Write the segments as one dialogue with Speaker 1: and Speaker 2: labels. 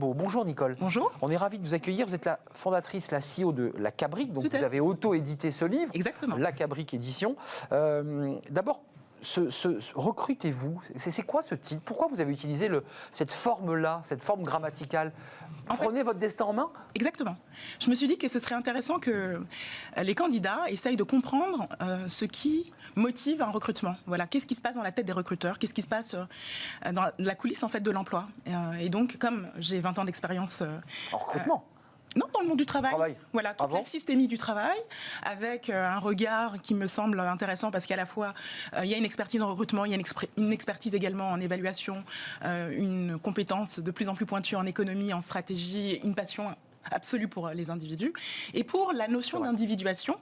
Speaker 1: Beau. Bonjour Nicole.
Speaker 2: Bonjour.
Speaker 1: On est ravis de vous accueillir. Vous êtes la fondatrice, la CEO de La Cabrique. Donc vous avez auto-édité ce livre.
Speaker 2: Exactement.
Speaker 1: La Cabrique Édition. D'abord, recrutez-vous. C'est quoi ce titre? Pourquoi vous avez utilisé cette forme-là, cette forme grammaticale? Prenez votre destin en main?
Speaker 2: Exactement. Je me suis dit que ce serait intéressant que les candidats essayent de comprendre ce qui motive un recrutement. Voilà, qu'est-ce qui se passe dans la tête des recruteurs? Qu'est-ce qui se passe dans la coulisse en fait de l'emploi? Et donc, comme j'ai 20 ans d'expérience
Speaker 1: en recrutement.
Speaker 2: Non, dans le monde du travail. Voilà, toute la systémie du travail, avec un regard qui me semble intéressant parce qu'à la fois, il y a une expertise en recrutement, il y a une expertise également en évaluation, une compétence de plus en plus pointue en économie, en stratégie, une passion absolue pour les individus. Et pour la notion d'individuation,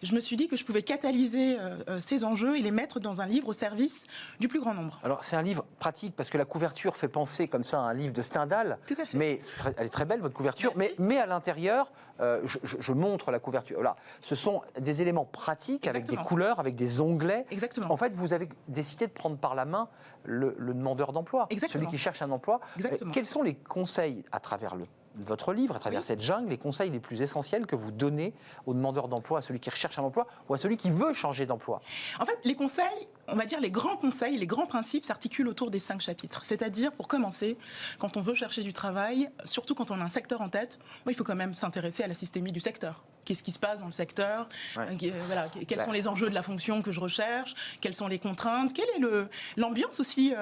Speaker 2: je me suis dit que je pouvais catalyser ces enjeux et les mettre dans un livre au service du plus grand nombre.
Speaker 1: Alors, c'est un livre pratique parce que la couverture fait penser comme ça à un livre de Stendhal.
Speaker 2: Tout à fait.
Speaker 1: Mais elle est très belle, votre couverture. Mais à l'intérieur, je montre la couverture. Voilà. Ce sont des éléments pratiques. Exactement. Avec des couleurs, avec des onglets.
Speaker 2: Exactement.
Speaker 1: En fait, vous avez décidé de prendre par la main le demandeur d'emploi.
Speaker 2: Exactement.
Speaker 1: Celui qui cherche un emploi.
Speaker 2: Exactement.
Speaker 1: Quels sont les conseils à travers votre livre, à travers cette jungle, les conseils les plus essentiels que vous donnez aux demandeurs d'emploi, à celui qui recherche un emploi ou à celui qui veut changer d'emploi?
Speaker 2: En fait, les conseils, on va dire les grands conseils, les grands principes s'articulent autour des 5 chapitres. C'est-à-dire, pour commencer, quand on veut chercher du travail, surtout quand on a un secteur en tête, il faut quand même s'intéresser à la systémie du secteur. Qu'est-ce qui se passe dans le secteur? Quels sont les enjeux de la fonction que je recherche? Quelles sont les contraintes? Quelle est l'ambiance aussi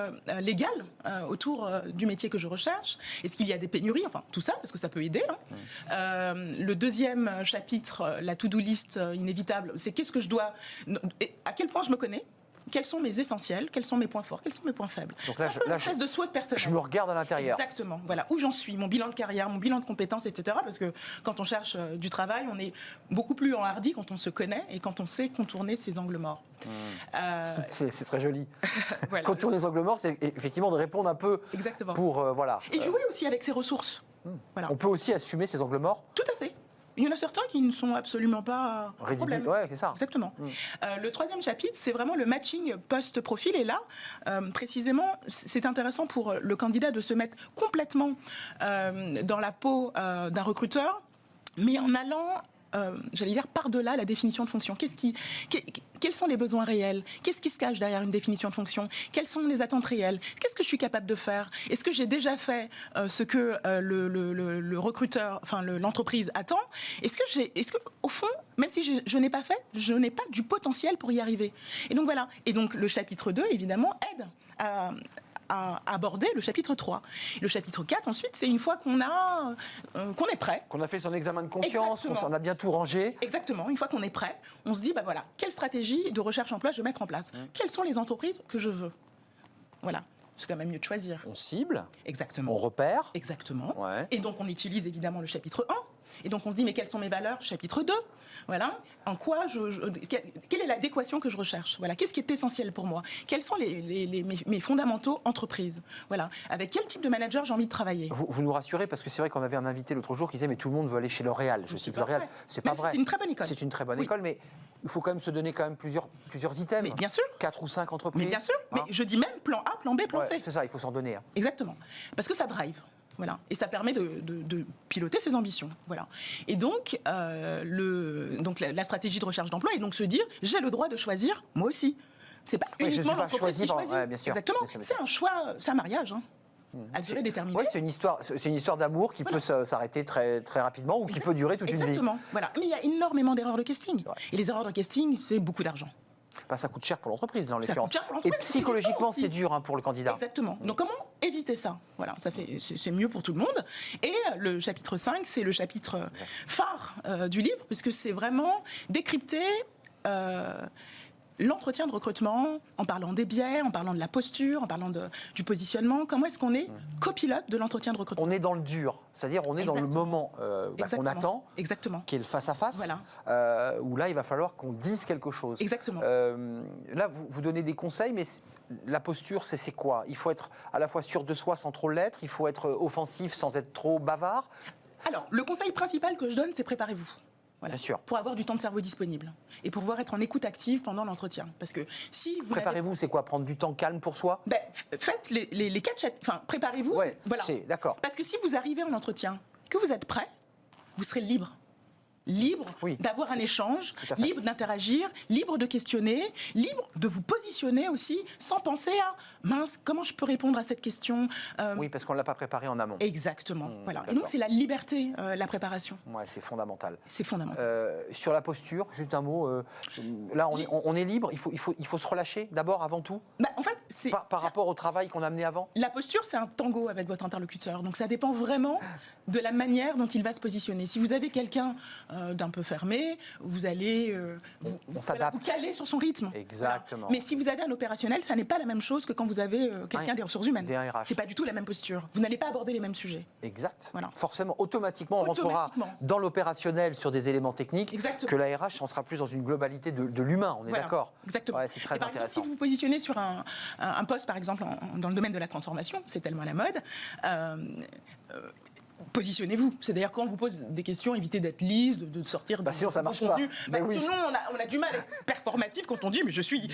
Speaker 2: légale autour du métier que je recherche? Est-ce qu'il y a des pénuries? Enfin, tout ça, parce que ça peut aider. Le deuxième chapitre, la to-do list inévitable, c'est qu'est-ce que je dois... À quel point je me connais? Quels sont mes essentiels? Quels sont mes points forts? Quels sont mes points faibles?
Speaker 1: Donc là,
Speaker 2: une espèce de SWOT personnel.
Speaker 1: Je me regarde à l'intérieur.
Speaker 2: Exactement. Voilà, où j'en suis, mon bilan de carrière, mon bilan de compétences, etc. Parce que quand on cherche du travail, on est beaucoup plus enhardi quand on se connaît et quand on sait contourner ses angles morts.
Speaker 1: C'est très joli.
Speaker 2: Voilà.
Speaker 1: Contourner les angles morts, c'est effectivement de répondre un peu.
Speaker 2: Exactement.
Speaker 1: Pour
Speaker 2: Et jouer aussi avec ses ressources. Voilà.
Speaker 1: On peut aussi assumer ces angles morts.
Speaker 2: Tout à fait. Il y en a certains qui ne sont absolument pas problème.
Speaker 1: Ouais, c'est ça.
Speaker 2: Exactement. Le troisième chapitre, c'est vraiment le matching post-profil. Et là, précisément, c'est intéressant pour le candidat de se mettre complètement dans la peau d'un recruteur, mais en allant... j'allais dire par-delà la définition de fonction. Quels sont les besoins réels? Qu'est-ce qui se cache derrière une définition de fonction? Quelles sont les attentes réelles? Qu'est-ce que je suis capable de faire? Est-ce que j'ai déjà fait ce que le recruteur, enfin l'entreprise attend? Est-ce que au fond, même si je n'ai pas fait, je n'ai pas du potentiel pour y arriver? Et donc voilà. Et donc le chapitre 2, évidemment, aide à aborder le chapitre 3. Le chapitre 4, ensuite, c'est une fois qu'on est prêt.
Speaker 1: Qu'on a fait son examen de conscience, qu'on a bien tout rangé.
Speaker 2: Exactement. Une fois qu'on est prêt, on se dit, voilà, quelle stratégie de recherche-emploi je vais mettre en place? Quelles sont les entreprises que je veux? Voilà. C'est quand même mieux de choisir.
Speaker 1: On cible.
Speaker 2: Exactement.
Speaker 1: On repère.
Speaker 2: Exactement.
Speaker 1: Ouais.
Speaker 2: Et donc, on utilise évidemment le chapitre 1. Et donc, on se dit, mais quelles sont mes valeurs? Chapitre 2. Voilà. En quoi quelle est l'adéquation que je recherche? Voilà. Qu'est-ce qui est essentiel pour moi? Quels sont mes fondamentaux entreprise? Voilà. Avec quel type de manager j'ai envie de travailler?
Speaker 1: Vous nous rassurez parce que c'est vrai qu'on avait un invité l'autre jour qui disait, mais tout le monde veut aller chez L'Oréal. Je cite L'Oréal. C'est pas vrai.
Speaker 2: C'est une très bonne école.
Speaker 1: C'est une très bonne école, mais il faut quand même se donner quand même plusieurs items.
Speaker 2: Mais bien sûr.
Speaker 1: 4 ou 5 entreprises.
Speaker 2: Mais bien sûr. Mais je dis même plan A, plan B, plan C.
Speaker 1: C'est ça, il faut s'en donner.
Speaker 2: Exactement. Parce que ça drive. Voilà. Et ça permet de piloter ses ambitions. Voilà. Et donc, la stratégie de recherche d'emploi est donc se dire, j'ai le droit de choisir, moi aussi. C'est pas uniquement l'entreprise qui choisit.
Speaker 1: Bien sûr.
Speaker 2: Exactement.
Speaker 1: Bien sûr.
Speaker 2: C'est un choix, c'est un mariage. À durée déterminée.
Speaker 1: Oui, c'est une histoire d'amour qui peut s'arrêter très, très rapidement ou qui peut durer toute une vie.
Speaker 2: Exactement. Voilà. Mais il y a énormément d'erreurs de casting. Et les erreurs de casting, c'est beaucoup d'argent.
Speaker 1: Ça coûte cher pour l'entreprise, là, en l'occurrence.
Speaker 2: Et
Speaker 1: psychologiquement, c'est dur pour le candidat.
Speaker 2: Exactement. Donc, comment éviter ça? Voilà, c'est mieux pour tout le monde. Et le chapitre 5, c'est le chapitre phare du livre, puisque c'est vraiment décrypter l'entretien de recrutement, en parlant des biais, en parlant de la posture, en parlant du positionnement. Comment est-ce qu'on est copilote de l'entretien de recrutement?
Speaker 1: On est dans le dur, c'est-à-dire on est dans le moment qu'on attend, qui est le face-à-face, où là il va falloir qu'on dise quelque chose.
Speaker 2: Exactement.
Speaker 1: Là, vous donnez des conseils, mais la posture, c'est quoi? Il faut être à la fois sûr de soi sans trop l'être, il faut être offensif sans être trop bavard.
Speaker 2: Alors, le conseil principal que je donne, c'est préparez-vous. Voilà.
Speaker 1: Bien sûr.
Speaker 2: Pour avoir du temps de cerveau disponible et pour pouvoir être en écoute active pendant l'entretien. Parce que si vous
Speaker 1: Préparez-vous, c'est quoi? Prendre du temps calme pour soi?
Speaker 2: faites les 4 chapitres, enfin préparez-vous.
Speaker 1: Ouais,
Speaker 2: voilà.
Speaker 1: D'accord.
Speaker 2: Parce que si vous arrivez en entretien, que vous êtes prêt, vous serez libre. Libre d'avoir un échange, libre d'interagir, libre de questionner, libre de vous positionner aussi, sans penser à mince, comment je peux répondre à cette question.
Speaker 1: Oui, parce qu'on ne l'a pas préparé en amont.
Speaker 2: Exactement. Voilà. Et donc c'est la liberté, la préparation.
Speaker 1: Ouais, c'est fondamental.
Speaker 2: C'est fondamental.
Speaker 1: Sur la posture, juste un mot. Là, on est libre. Il faut se relâcher d'abord, avant tout.
Speaker 2: En fait, c'est
Speaker 1: par rapport au travail qu'on a amené avant.
Speaker 2: La posture, c'est un tango avec votre interlocuteur. Donc ça dépend vraiment de la manière dont il va se positionner. Si vous avez quelqu'un d'un peu fermé, vous allez vous caler sur son rythme.
Speaker 1: Exactement.
Speaker 2: Voilà. Mais si vous avez un opérationnel, ça n'est pas la même chose que quand vous avez quelqu'un des ressources humaines.
Speaker 1: Des RH.
Speaker 2: C'est pas du tout la même posture. Vous n'allez pas aborder les mêmes sujets.
Speaker 1: Exact.
Speaker 2: Voilà.
Speaker 1: Forcément, automatiquement, on rentrera dans l'opérationnel sur des éléments techniques.
Speaker 2: Exactement.
Speaker 1: Que la RH, on sera plus dans une globalité de l'humain. On est d'accord.
Speaker 2: Exactement.
Speaker 1: Ouais, c'est très
Speaker 2: par exemple,
Speaker 1: intéressant.
Speaker 2: si vous vous positionnez sur un poste, par exemple, dans le domaine de la transformation, c'est tellement à la mode. Positionnez-vous. C'est-à-dire quand on vous pose des questions, évitez d'être lisse, de sortir
Speaker 1: sinon ça marche
Speaker 2: contenu.
Speaker 1: pas.
Speaker 2: Sinon on a du mal à être performatif quand on dit mais je suis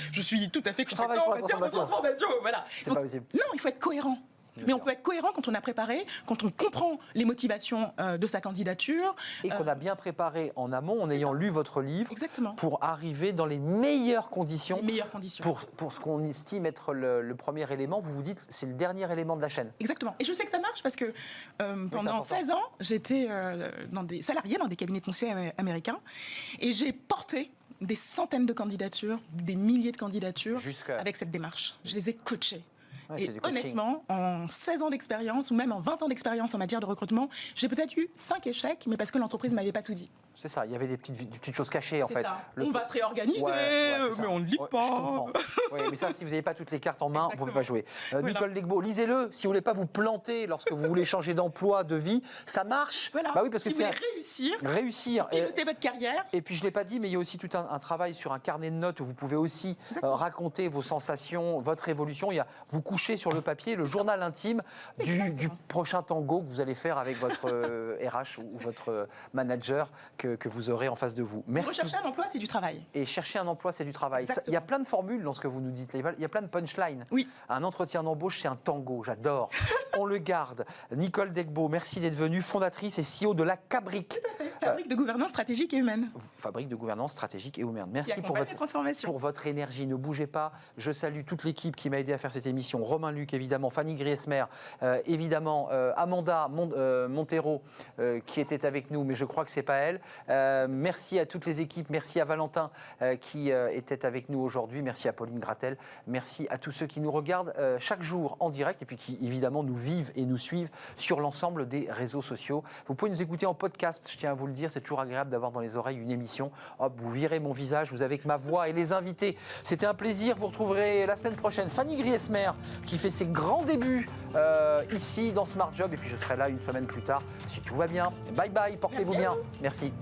Speaker 2: tout à fait compétent en matière de transformation. Voilà.
Speaker 1: C'est pas possible.
Speaker 2: Non, il faut être cohérent. Mais on peut être cohérent quand on a préparé, quand on comprend les motions de sa candidature.
Speaker 1: Et qu'on a bien préparé en amont, en ayant lu votre livre.
Speaker 2: Exactement.
Speaker 1: Pour arriver dans les meilleures conditions.
Speaker 2: Les meilleures conditions.
Speaker 1: Pour ce qu'on estime être le premier élément. Vous vous dites, c'est le dernier élément de la chaîne.
Speaker 2: Exactement. Et je sais que ça marche parce que pendant 16 ans, j'étais salariée dans des cabinets de conseil américains. Et j'ai porté des centaines de candidatures, des milliers de candidatures avec cette démarche. Je les ai coachées. Et honnêtement, en 16 ans d'expérience ou même en 20 ans d'expérience en matière de recrutement, j'ai peut-être eu 5 échecs, mais parce que l'entreprise ne m'avait pas tout dit.
Speaker 1: C'est ça, il y avait des petites choses cachées en fait.
Speaker 2: Ça. On va se réorganiser, mais on ne lit pas.
Speaker 1: Je comprends. Mais ça, si vous n'avez pas toutes les cartes en main, vous ne pouvez pas jouer. Nicole Degbaud, lisez-le. Si vous ne voulez pas vous planter lorsque vous voulez changer d'emploi, de vie, ça marche.
Speaker 2: Voilà.
Speaker 1: Bah oui, parce
Speaker 2: si
Speaker 1: que
Speaker 2: vous voulez réussir, piloter votre carrière.
Speaker 1: Et puis je ne l'ai pas dit, mais il y a aussi tout un travail sur un carnet de notes où vous pouvez aussi raconter vos sensations, votre évolution. Vous couchez sur le papier le journal intime du prochain tango que vous allez faire avec votre RH ou votre manager que vous aurez en face de vous. Merci.
Speaker 2: Rechercher un emploi, c'est du travail.
Speaker 1: Et chercher un emploi, c'est du travail. Il y a plein de formules dans ce que vous nous dites. Il y a plein de punchlines.
Speaker 2: Oui.
Speaker 1: Un entretien d'embauche, c'est un tango. J'adore. On le garde. Nicole Degbaud, merci d'être venue, fondatrice et CEO de la Cabric.
Speaker 2: Tout à fait. Fabrique de gouvernance stratégique et humaine.
Speaker 1: Fabrique de gouvernance stratégique et humaine. Merci pour votre énergie. Ne bougez pas. Je salue toute l'équipe qui m'a aidé à faire cette émission. Romain Luc, évidemment. Fanny Griesmer, évidemment. Amanda Montero, qui était avec nous, mais je crois que c'est pas elle. Merci à toutes les équipes. Merci à Valentin qui était avec nous aujourd'hui. Merci à Pauline Gratel. Merci à tous ceux qui nous regardent chaque jour en direct et puis qui, évidemment, nous vivent et nous suivent sur l'ensemble des réseaux sociaux. Vous pouvez nous écouter en podcast, je tiens à vous le dire. C'est toujours agréable d'avoir dans les oreilles une émission. Hop, vous virez mon visage, vous avez que ma voix et les invités. C'était un plaisir. Vous retrouverez la semaine prochaine Fanny Griesmer qui fait ses grands débuts ici dans Smart Job. Et puis je serai là une semaine plus tard si tout va bien. Bye bye, portez-vous bien. Merci.